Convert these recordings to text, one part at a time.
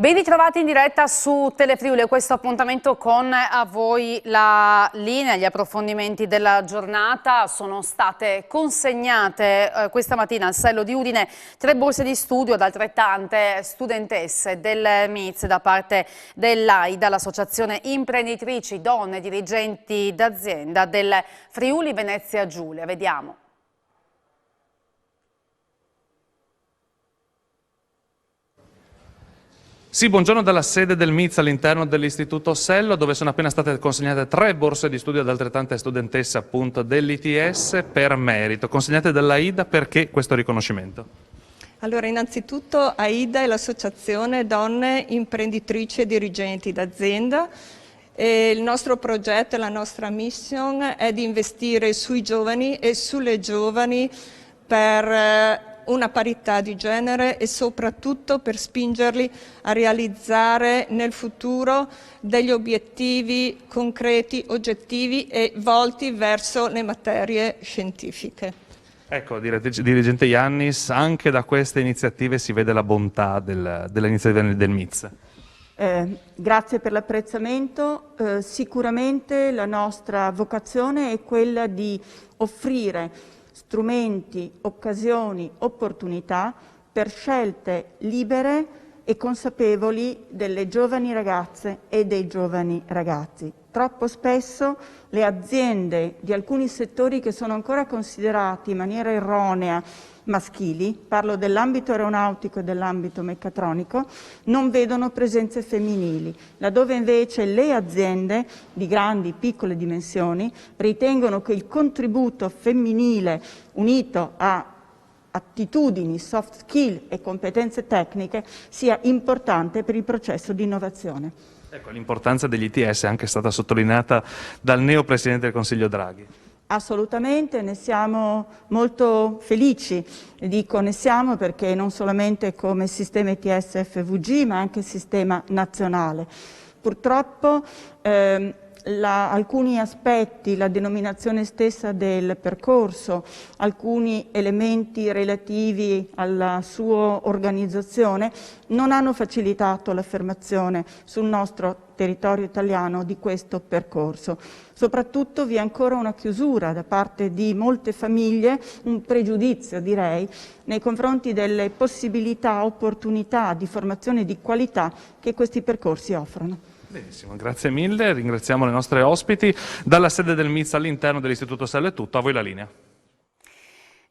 Ben ritrovati in diretta su Telefriuli, questo appuntamento con a voi la linea, gli approfondimenti della giornata. Sono state consegnate questa mattina al Sello di Udine 3 borse di studio ad altrettante studentesse del MIZ da parte dell'AIDA, l'Associazione Imprenditrici Donne Dirigenti d'Azienda del Friuli Venezia Giulia. Vediamo. Sì, buongiorno dalla sede del MIZ all'interno dell'Istituto Sello, dove sono appena state consegnate 3 borse di studio ad altrettante studentesse appunto dell'ITS per merito. Consegnate dall'AIDA, perché questo riconoscimento? Allora, innanzitutto AIDA è l'Associazione Donne Imprenditrici e Dirigenti d'Azienda. Il nostro progetto e la nostra mission è di investire sui giovani e sulle giovani per una parità di genere e soprattutto per spingerli a realizzare nel futuro degli obiettivi concreti, oggettivi e volti verso le materie scientifiche. Ecco, dirigente Iannis, anche da queste iniziative si vede la bontà dell'iniziativa del MIZ. Grazie per l'apprezzamento. Sicuramente la nostra vocazione è quella di offrire strumenti, occasioni, opportunità per scelte libere e consapevoli delle giovani ragazze e dei giovani ragazzi. Troppo spesso le aziende di alcuni settori che sono ancora considerati in maniera erronea maschili, parlo dell'ambito aeronautico e dell'ambito meccatronico, non vedono presenze femminili, laddove invece le aziende di grandi, piccole dimensioni ritengono che il contributo femminile unito a attitudini, soft skill e competenze tecniche sia importante per il processo di innovazione. Ecco, l'importanza degli ITS è anche stata sottolineata dal neo Presidente del Consiglio Draghi. Assolutamente, ne siamo molto felici. Dico ne siamo perché non solamente come sistema ITS FVG ma anche sistema nazionale. Purtroppo alcuni aspetti, la denominazione stessa del percorso, alcuni elementi relativi alla sua organizzazione non hanno facilitato l'affermazione sul nostro territorio italiano di questo percorso. Soprattutto vi è ancora una chiusura da parte di molte famiglie, un pregiudizio direi, nei confronti delle possibilità, opportunità di formazione di qualità che questi percorsi offrono. Benissimo, grazie mille, ringraziamo le nostre ospiti. Dalla sede del MIZ all'interno dell'Istituto Sello è tutto, a voi la linea.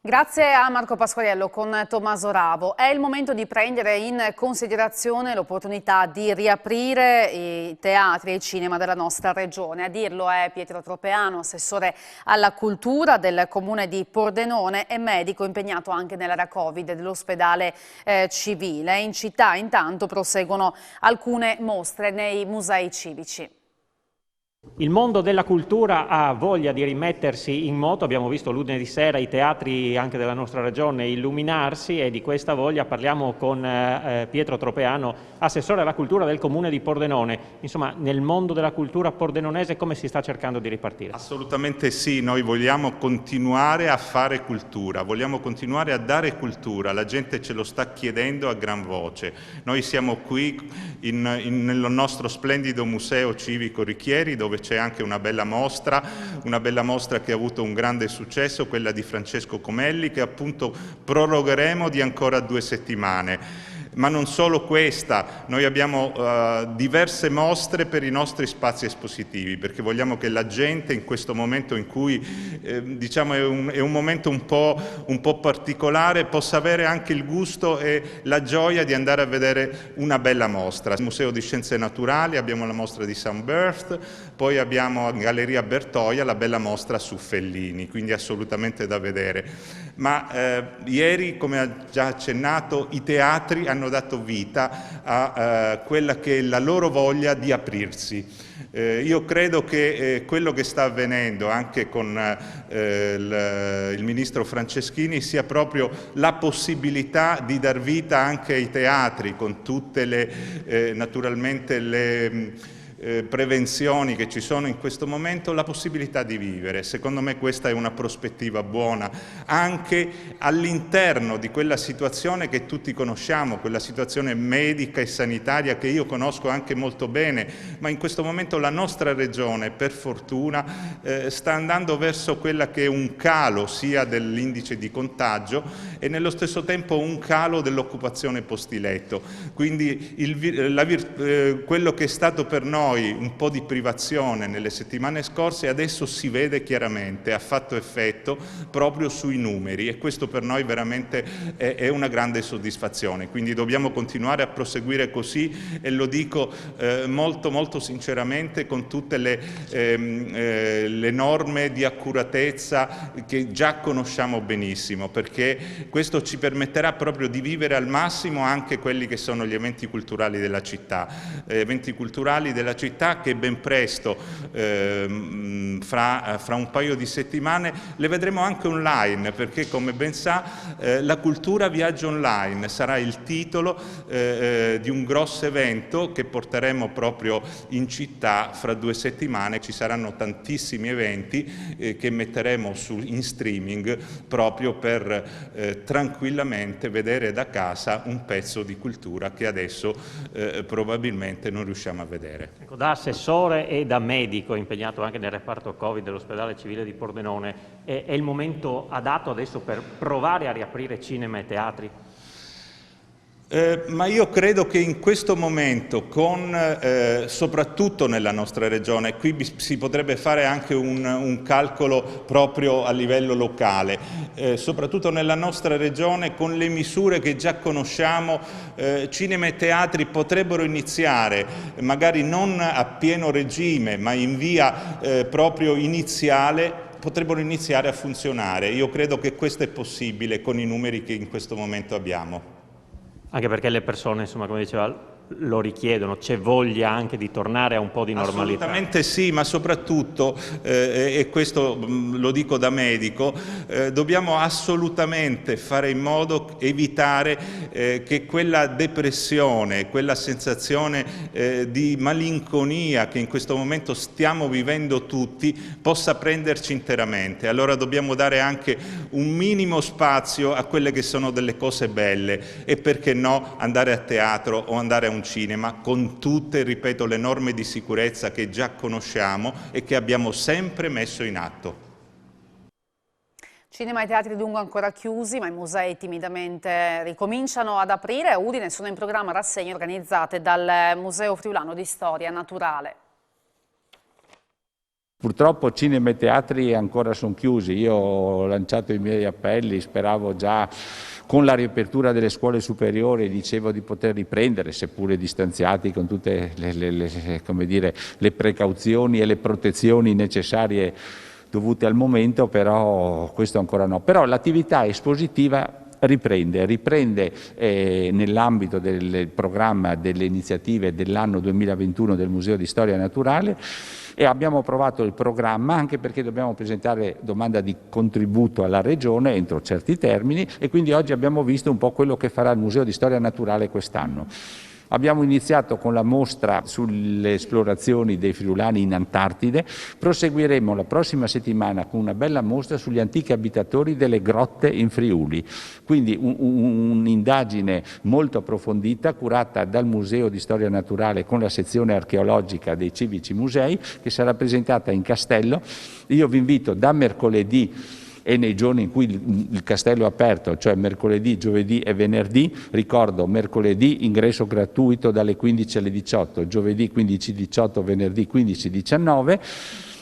Grazie a Marco Pasquariello con Tommaso Ravo. È il momento di prendere in considerazione l'opportunità di riaprire i teatri e il cinema della nostra regione. A dirlo è Pietro Tropeano, assessore alla cultura del comune di Pordenone e medico impegnato anche nell'area Covid dell'ospedale civile. In città intanto proseguono alcune mostre nei musei civici. Il mondo della cultura ha voglia di rimettersi in moto, abbiamo visto lunedì sera i teatri anche della nostra regione illuminarsi e di questa voglia parliamo con Pietro Tropeano, assessore alla cultura del comune di Pordenone. Insomma, nel mondo della cultura pordenonese come si sta cercando di ripartire? Assolutamente sì, noi vogliamo continuare a fare cultura, vogliamo continuare a dare cultura, la gente ce lo sta chiedendo a gran voce. Noi siamo qui nel nostro splendido museo civico Richieri, dove c'è anche una bella mostra che ha avuto un grande successo, quella di Francesco Comelli, che appunto prorogheremo di ancora 2 settimane. Ma non solo questa, noi abbiamo diverse mostre per i nostri spazi espositivi, perché vogliamo che la gente in questo momento in cui diciamo è un momento un po' particolare possa avere anche il gusto e la gioia di andare a vedere una bella mostra. Al Museo di Scienze Naturali abbiamo la mostra di Sunburst, poi abbiamo a Galleria Bertoia la bella mostra su Fellini, quindi assolutamente da vedere. Ma ieri, come ha già accennato, i teatri hanno dato vita a quella che è la loro voglia di aprirsi. Io credo che quello che sta avvenendo anche con il ministro Franceschini sia proprio la possibilità di dar vita anche ai teatri con tutte le naturalmente prevenzioni che ci sono in questo momento, la possibilità di vivere. Secondo me questa è una prospettiva buona, anche all'interno di quella situazione che tutti conosciamo, quella situazione medica e sanitaria che io conosco anche molto bene, ma in questo momento la nostra regione, per fortuna, sta andando verso quella che è un calo sia dell'indice di contagio e nello stesso tempo un calo dell'occupazione postiletto. Quindi quello che è stato per noi un po' di privazione nelle settimane scorse adesso si vede chiaramente, ha fatto effetto proprio sui numeri e questo per noi veramente è una grande soddisfazione. Quindi dobbiamo continuare a proseguire così e lo dico molto molto sinceramente con tutte le norme di accuratezza che già conosciamo benissimo, perché questo ci permetterà proprio di vivere al massimo anche quelli che sono gli eventi culturali della città, che ben presto, fra un paio di settimane, le vedremo anche online, perché come ben sa la cultura viaggia online, sarà il titolo di un grosso evento che porteremo proprio in città fra 2 settimane. Ci saranno tantissimi eventi che metteremo in streaming proprio per tranquillamente vedere da casa un pezzo di cultura che adesso probabilmente non riusciamo a vedere. Ecco, da assessore e da medico impegnato anche nel reparto Covid dell'ospedale civile di Pordenone, è il momento adatto adesso per provare a riaprire cinema e teatri? Ma io credo che in questo momento, soprattutto nella nostra regione, qui si potrebbe fare anche un calcolo proprio a livello locale, soprattutto nella nostra regione, con le misure che già conosciamo, cinema e teatri potrebbero iniziare, magari non a pieno regime, ma in via proprio iniziale, potrebbero iniziare a funzionare. Io credo che questo è possibile con i numeri che in questo momento abbiamo. Anche perché le persone, insomma, come diceva, lo richiedono, c'è voglia anche di tornare a un po' di normalità. Assolutamente sì, ma soprattutto, e questo lo dico da medico, dobbiamo assolutamente fare in modo, evitare che quella depressione, quella sensazione di malinconia che in questo momento stiamo vivendo tutti possa prenderci interamente. Allora dobbiamo dare anche un minimo spazio a quelle che sono delle cose belle e perché no andare a teatro o andare a un cinema con tutte, ripeto, le norme di sicurezza che già conosciamo e che abbiamo sempre messo in atto. Cinema e teatri lungo ancora chiusi, ma i musei timidamente ricominciano ad aprire. A Udine sono in programma rassegne organizzate dal Museo Friulano di Storia Naturale. Purtroppo cinema e teatri ancora sono chiusi. Io ho lanciato i miei appelli, speravo già con la riapertura delle scuole superiori, dicevo di poter riprendere, seppure distanziati, con tutte le precauzioni e le protezioni necessarie dovute al momento, però questo ancora no. Però l'attività espositiva riprende nell'ambito del programma delle iniziative dell'anno 2021 del Museo di Storia Naturale e abbiamo approvato il programma anche perché dobbiamo presentare domanda di contributo alla Regione entro certi termini e quindi oggi abbiamo visto un po' quello che farà il Museo di Storia Naturale quest'anno. Abbiamo iniziato con la mostra sulle esplorazioni dei friulani in Antartide, proseguiremo la prossima settimana con una bella mostra sugli antichi abitatori delle grotte in Friuli, quindi un'indagine molto approfondita curata dal Museo di Storia Naturale con la sezione archeologica dei civici musei che sarà presentata in Castello. Io vi invito da mercoledì e nei giorni in cui il castello è aperto, cioè mercoledì, giovedì e venerdì, ricordo mercoledì ingresso gratuito dalle 15 alle 18, giovedì 15-18, venerdì 15-19,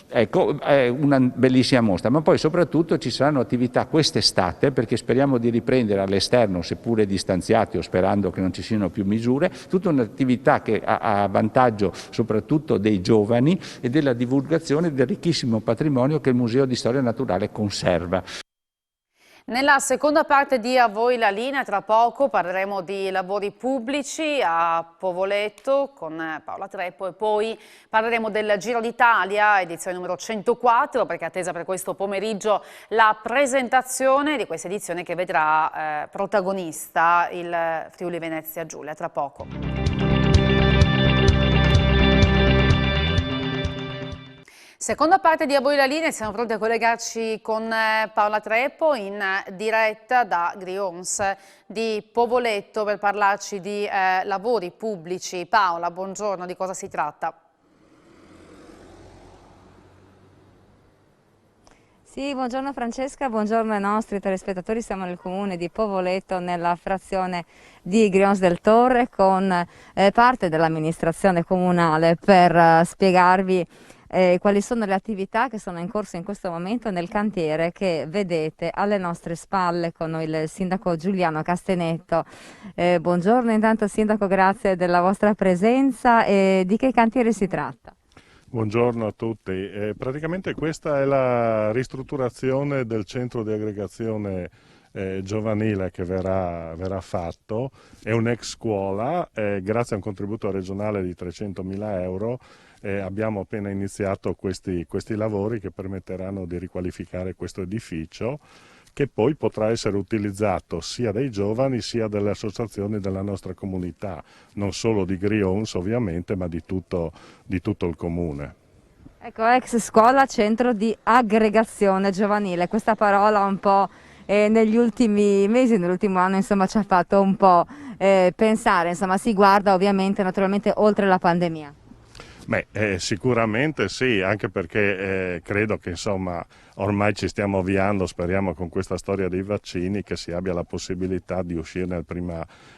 ecco, è una bellissima mostra, ma poi soprattutto ci saranno attività quest'estate perché speriamo di riprendere all'esterno, seppure distanziati o sperando che non ci siano più misure, tutta un'attività che ha a vantaggio soprattutto dei giovani e della divulgazione del ricchissimo patrimonio che il Museo di Storia Naturale conserva. Nella seconda parte di A voi la linea, tra poco parleremo di lavori pubblici a Povoletto con Paola Treppo e poi parleremo del Giro d'Italia, edizione numero 104, perché è attesa per questo pomeriggio la presentazione di questa edizione che vedrà protagonista il Friuli Venezia Giulia. Tra poco. Seconda parte di A voi la linea, siamo pronti a collegarci con Paola Treppo in diretta da Grions di Povoletto per parlarci di lavori pubblici. Paola, buongiorno, di cosa si tratta? Sì, buongiorno Francesca, buongiorno ai nostri telespettatori. Siamo nel comune di Povoletto, nella frazione di Grions del Torre, con parte dell'amministrazione comunale per spiegarvi quali sono le attività che sono in corso in questo momento nel cantiere che vedete alle nostre spalle con il sindaco Giuliano Castenetto. Buongiorno intanto sindaco, grazie della vostra presenza. Di che cantiere si tratta? Buongiorno a tutti. Praticamente questa è la ristrutturazione del centro di aggregazione giovanile che verrà fatto. È un'ex scuola, grazie a un contributo regionale di 300.000 euro abbiamo appena iniziato questi lavori che permetteranno di riqualificare questo edificio, che poi potrà essere utilizzato sia dai giovani sia dalle associazioni della nostra comunità, non solo di Grions ovviamente, ma di tutto il comune. Ecco, ex scuola, centro di aggregazione giovanile, questa parola un po' negli ultimi mesi, nell'ultimo anno insomma ci ha fatto un po' pensare, insomma si guarda ovviamente naturalmente oltre la pandemia. Beh, sicuramente sì, anche perché credo che insomma ormai ci stiamo avviando, speriamo con questa storia dei vaccini, che si abbia la possibilità di uscirne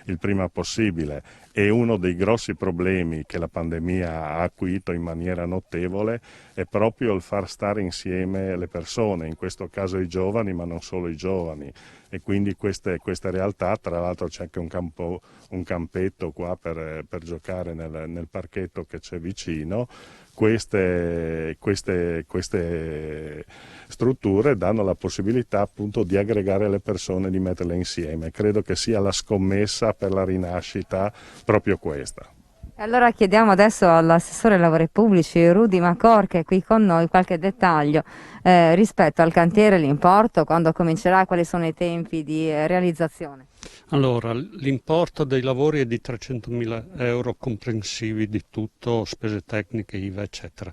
il prima possibile. E uno dei grossi problemi che la pandemia ha acuito in maniera notevole è proprio il far stare insieme le persone, in questo caso i giovani, ma non solo i giovani. E quindi queste realtà, tra l'altro c'è anche un campetto qua per giocare nel parchetto che c'è vicino. Queste strutture danno la possibilità appunto di aggregare le persone, di metterle insieme. Credo che sia la scommessa per la rinascita proprio questa. Allora chiediamo adesso all'assessore ai lavori pubblici Rudy Macor, che è qui con noi, qualche dettaglio rispetto al cantiere, l'importo, quando comincerà, quali sono i tempi di realizzazione. Allora, l'importo dei lavori è di 300.000 euro comprensivi di tutto, spese tecniche, IVA eccetera.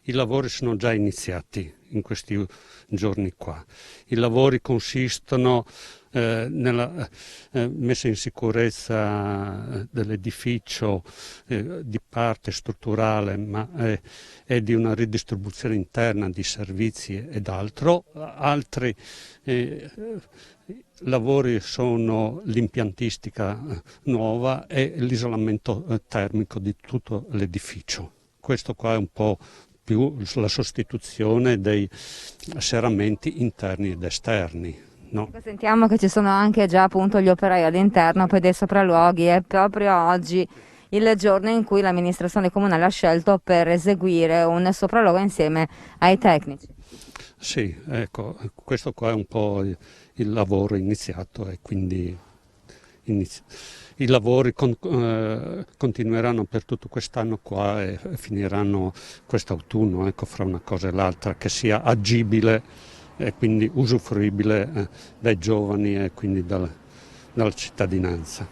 I lavori sono già iniziati in questi giorni qua. I lavori consistono nella messa in sicurezza dell'edificio di parte strutturale, ma è di una ridistribuzione interna di servizi ed altro. Altri lavori sono l'impiantistica nuova e l'isolamento termico di tutto l'edificio. Questo qua è un po' più la sostituzione dei serramenti interni ed esterni. No. Sentiamo che ci sono anche già appunto gli operai all'interno, poi dei sopralluoghi. È proprio oggi il giorno in cui l'amministrazione comunale ha scelto per eseguire un sopralluogo insieme ai tecnici. Sì, ecco, questo qua è un po' il lavoro iniziato e quindi i lavori continueranno per tutto quest'anno qua e finiranno quest'autunno, ecco, fra una cosa e l'altra, che sia agibile e quindi usufruibile dai giovani e quindi dalla cittadinanza.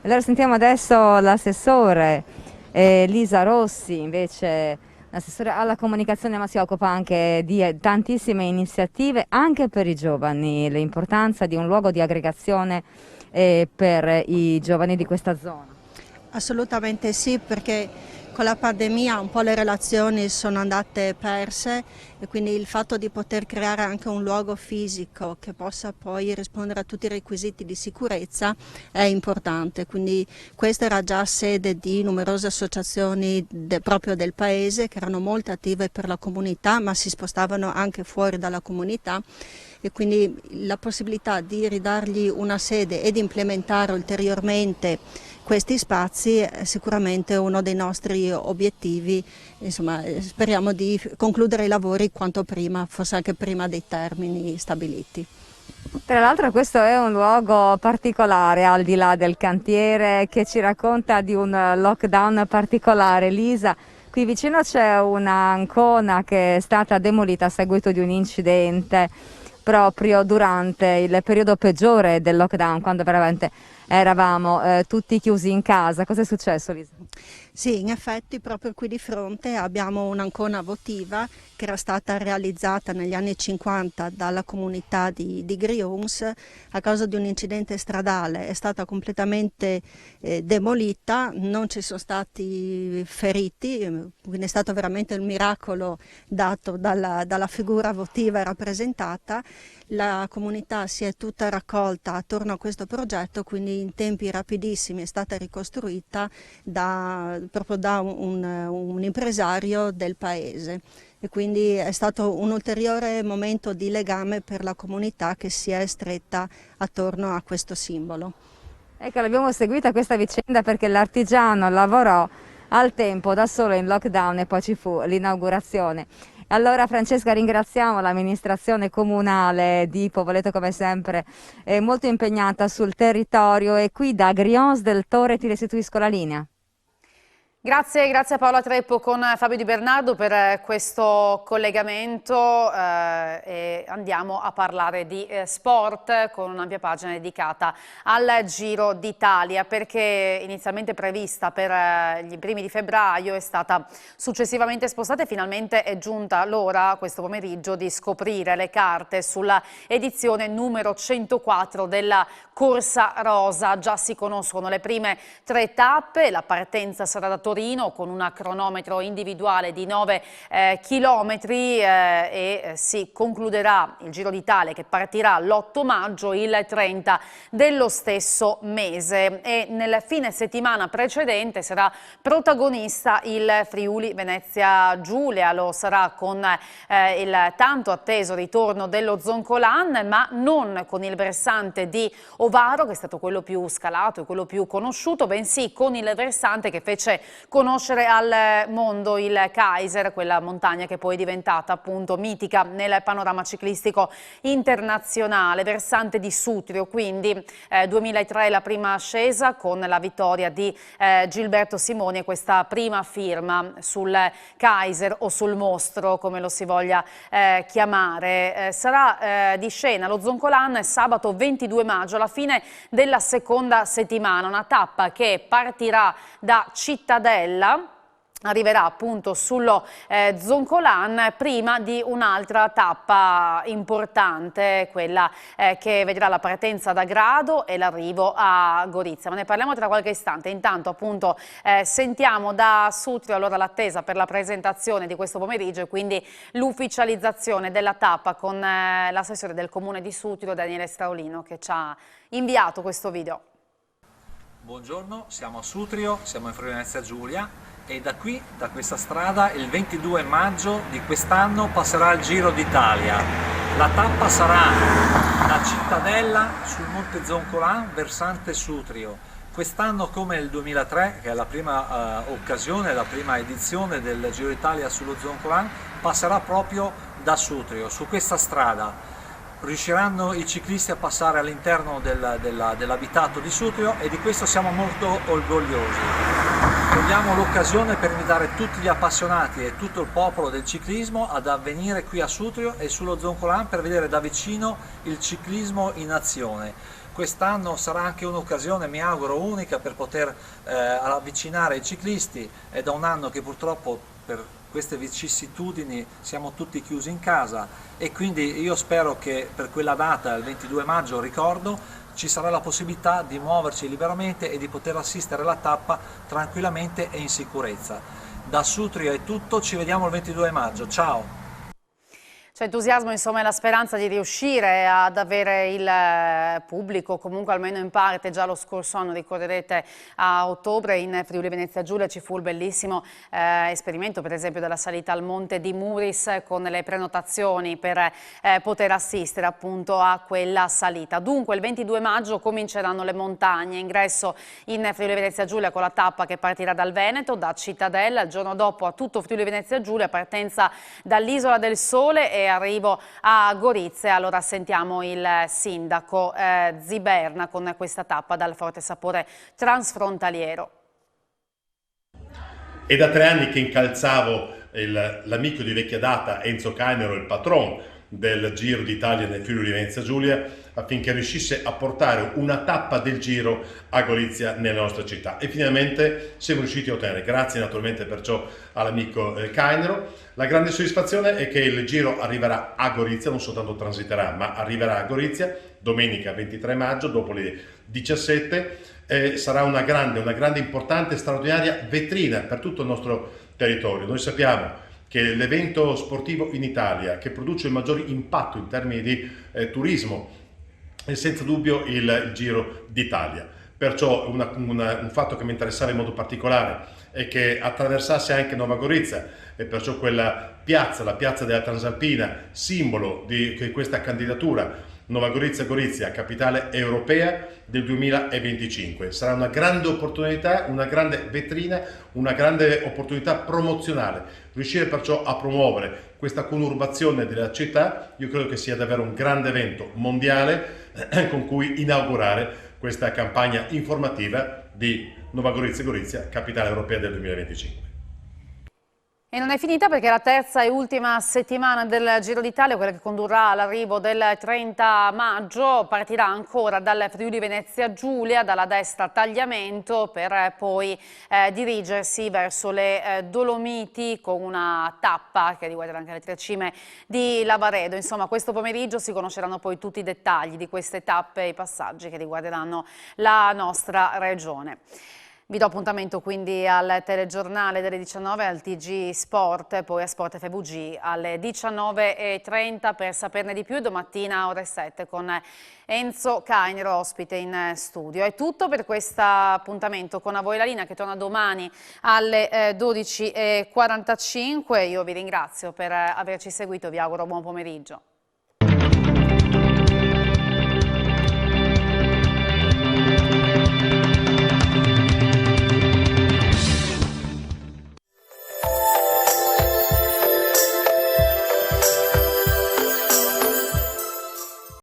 Allora sentiamo adesso l'assessore Lisa Rossi, invece l'assessore alla comunicazione, ma si occupa anche di tantissime iniziative anche per i giovani, l'importanza di un luogo di aggregazione per i giovani di questa zona. Assolutamente sì, perché con la pandemia un po' le relazioni sono andate perse e quindi il fatto di poter creare anche un luogo fisico che possa poi rispondere a tutti i requisiti di sicurezza è importante. Quindi questa era già sede di numerose associazioni proprio del paese che erano molto attive per la comunità, ma si spostavano anche fuori dalla comunità. E quindi la possibilità di ridargli una sede ed implementare ulteriormente questi spazi è sicuramente uno dei nostri obiettivi. Insomma, speriamo di concludere i lavori quanto prima, forse anche prima dei termini stabiliti. Tra l'altro questo è un luogo particolare, al di là del cantiere, che ci racconta di un lockdown particolare. Lisa, qui vicino c'è un'ancona che è stata demolita a seguito di un incidente proprio durante il periodo peggiore del lockdown, quando veramente eravamo tutti chiusi in casa. Cosa è successo, Lisa? Sì, in effetti proprio qui di fronte abbiamo un'ancona votiva che era stata realizzata negli anni 50 dalla comunità di Grions a causa di un incidente stradale. È stata completamente demolita, non ci sono stati feriti, quindi è stato veramente il miracolo dato dalla figura votiva rappresentata. La comunità si è tutta raccolta attorno a questo progetto, quindi in tempi rapidissimi è stata ricostruita proprio da un impresario del paese, e quindi è stato un ulteriore momento di legame per la comunità che si è stretta attorno a questo simbolo. Ecco, l'abbiamo seguita questa vicenda perché l'artigiano lavorò al tempo da solo in lockdown e poi ci fu l'inaugurazione. Allora Francesca, ringraziamo l'amministrazione comunale di Povoleto, come sempre è molto impegnata sul territorio, e qui da Grions del Torre ti restituisco la linea. Grazie a Paola Treppo con Fabio Di Bernardo per questo collegamento e andiamo a parlare di sport con un'ampia pagina dedicata al Giro d'Italia, perché inizialmente prevista per gli primi di febbraio è stata successivamente spostata e finalmente è giunta l'ora questo pomeriggio di scoprire le carte sulla edizione numero 104 della Corsa Rosa. Già si conoscono le prime 3 tappe, la partenza sarà da Torino con un cronometro individuale di 9 chilometri e si concluderà il Giro d'Italia, che partirà l'8 maggio, il 30 dello stesso mese, e nel fine settimana precedente sarà protagonista il Friuli Venezia Giulia. Lo sarà con il tanto atteso ritorno dello Zoncolan, ma non con il versante di Ovaro, che è stato quello più scalato e quello più conosciuto, bensì con il versante che fece conoscere al mondo il Kaiser, quella montagna che poi è diventata appunto mitica nel panorama ciclistico internazionale. Versante di Sutrio, quindi 2003 la prima ascesa con la vittoria di Gilberto Simoni e questa prima firma sul Kaiser o sul mostro, come lo si voglia chiamare. Sarà di scena lo Zoncolan sabato 22 maggio, alla fine della seconda settimana, una tappa che partirà da Cittadella, arriverà appunto sullo Zoncolan prima di un'altra tappa importante, quella che vedrà la partenza da Grado e l'arrivo a Gorizia, ma ne parliamo tra qualche istante. Intanto appunto sentiamo da Sutrio allora l'attesa per la presentazione di questo pomeriggio e quindi l'ufficializzazione della tappa con l'assessore del comune di Sutrio Daniele Straulino, che ci ha inviato questo video. Buongiorno, siamo a Sutrio, siamo in Friuli Venezia Giulia e da qui, da questa strada, il 22 maggio di quest'anno passerà il Giro d'Italia. La tappa sarà da Cittadella sul Monte Zoncolan, versante Sutrio. Quest'anno, come il 2003, che è la prima occasione, la prima edizione del Giro d'Italia sullo Zoncolan, passerà proprio da Sutrio, su questa strada. Riusciranno i ciclisti a passare all'interno dell'abitato di Sutrio e di questo siamo molto orgogliosi. Cogliamo l'occasione per invitare tutti gli appassionati e tutto il popolo del ciclismo ad avvenire qui a Sutrio e sullo Zoncolan per vedere da vicino il ciclismo in azione. Quest'anno sarà anche un'occasione, mi auguro, unica per poter avvicinare i ciclisti. È da un anno che purtroppo per queste vicissitudini siamo tutti chiusi in casa e quindi io spero che per quella data, il 22 maggio, ricordo, ci sarà la possibilità di muoverci liberamente e di poter assistere alla tappa tranquillamente e in sicurezza. Da Sutrio è tutto, ci vediamo il 22 maggio, ciao! C'è entusiasmo, insomma, e la speranza di riuscire ad avere il pubblico, comunque almeno in parte. Già lo scorso anno, ricorderete, a ottobre in Friuli Venezia Giulia ci fu il bellissimo esperimento, per esempio, della salita al monte di Muris con le prenotazioni per poter assistere appunto a quella salita. Dunque il 22 maggio cominceranno le montagne, ingresso in Friuli Venezia Giulia con la tappa che partirà dal Veneto, da Cittadella, il giorno dopo a tutto Friuli Venezia Giulia, partenza dall'Isola del Sole e arrivo a Gorizia. Allora sentiamo il sindaco Ziberna con questa tappa dal forte sapore transfrontaliero. È da 3 anni che incalzavo l'amico di vecchia data Enzo Caimero, il patron del Giro d'Italia nel Friuli Venezia Giulia, affinché riuscisse a portare una tappa del Giro a Gorizia nella nostra città, e finalmente siamo riusciti a ottenere, grazie naturalmente perciò all'amico Cainero. La grande soddisfazione è che il Giro arriverà a Gorizia, non soltanto transiterà, ma arriverà a Gorizia domenica 23 maggio dopo le 17. Sarà una grande, importante, straordinaria vetrina per tutto il nostro territorio. Noi sappiamo che l'evento sportivo in Italia che produce il maggior impatto in termini di turismo è senza dubbio il Giro d'Italia. Perciò un fatto che mi interessava in modo particolare è che attraversasse anche Nova Gorizia, e perciò quella piazza, la piazza della Transalpina, simbolo di questa candidatura Nova Gorizia, capitale europea del 2025. Sarà una grande opportunità, una grande vetrina, una grande opportunità promozionale. Riuscire perciò a promuovere questa conurbazione della città, io credo che sia davvero un grande evento mondiale con cui inaugurare questa campagna informativa di Nova Gorizia, capitale europea del 2025. E non è finita, perché la terza e ultima settimana del Giro d'Italia, quella che condurrà all'arrivo del 30 maggio, partirà ancora dal Friuli Venezia Giulia, dalla destra Tagliamento, per poi dirigersi verso le Dolomiti, con una tappa che riguarderà anche le tre cime di Lavaredo. Insomma, questo pomeriggio si conosceranno poi tutti i dettagli di queste tappe e i passaggi che riguarderanno la nostra regione. Vi do appuntamento quindi al telegiornale delle 19, al TG Sport, poi a Sport FVG alle 19:30 per saperne di più. Domattina ore 7 con Enzo Cainero, ospite in studio. È tutto per questo appuntamento con A Voi la Linea, che torna domani alle 12:45. Io vi ringrazio per averci seguito, vi auguro buon pomeriggio.